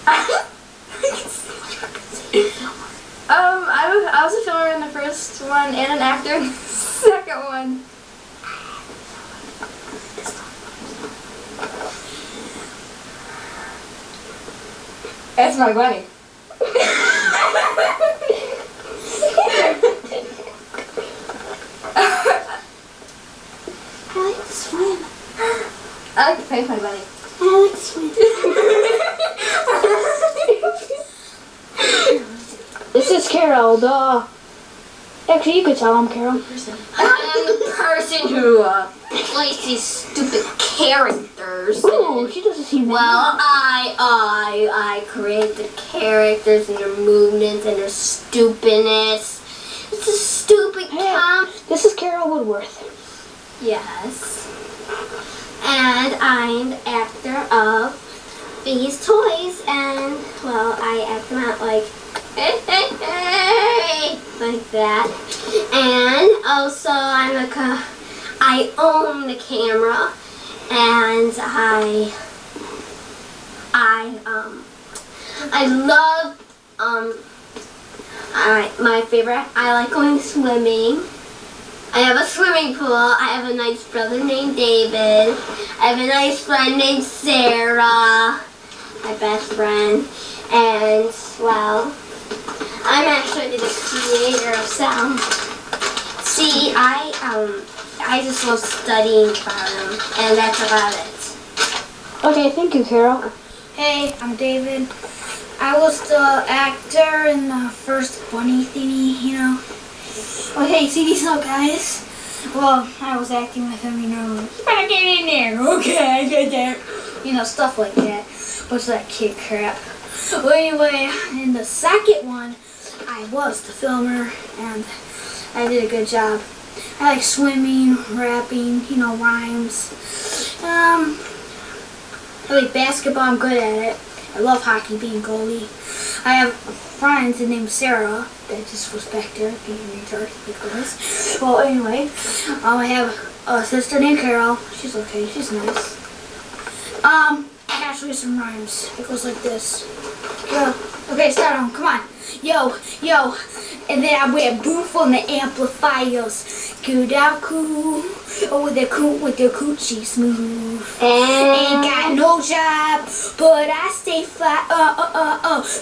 I was a filmer in the first one and an actor in the second one. That's my bunny. I like to swim. I like to play with my bunny. I like to swim. This is Carol, duh. Actually, you could tell I'm Carol. I'm the person who plays these stupid characters. Oh, she doesn't seem Well, I create the characters and their movements and their stupidness. It's a stupid This is Carol Woodworth. Yes. And I'm the actor of these toys, and well, I act them out like like that. And also, I own the camera, and I love my favorite. I like going swimming. I have a swimming pool. I have a nice brother named David. I have a nice friend named Sarah, my best friend. And well, I'm actually the creator of sound. See, I just love studying about them, and that's about it. Okay, thank you, Carol. Hey, I'm David. I was the actor in the first bunny thingy, you know. Oh, hey, see these little guys? Well, I was acting with them, you know. You better get in there. Okay, I get there. You know, stuff like that. Bunch of that kid crap. Well, anyway, in the second one, I was the filmer, and I did a good job. I like swimming, rapping, you know, rhymes. I like basketball, I'm good at it. I love hockey, being goalie. I have friends named Sarah that just was back there being retarded because. Well, anyway, I have a sister named Carol. She's okay, she's nice. I have to do some rhymes. It goes like this. Yo, okay, start on, come on. Yo, yo, and then I wear booth on the amplifiers. Good out cool, with the coochie smooth. Ain't got no job, but I stay fly,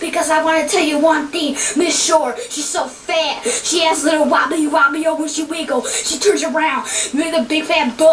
because I want to tell you one thing, Miss Shore, she's so fat. She has little wobbly, oh, when she wiggle, she turns around with a big fat butt.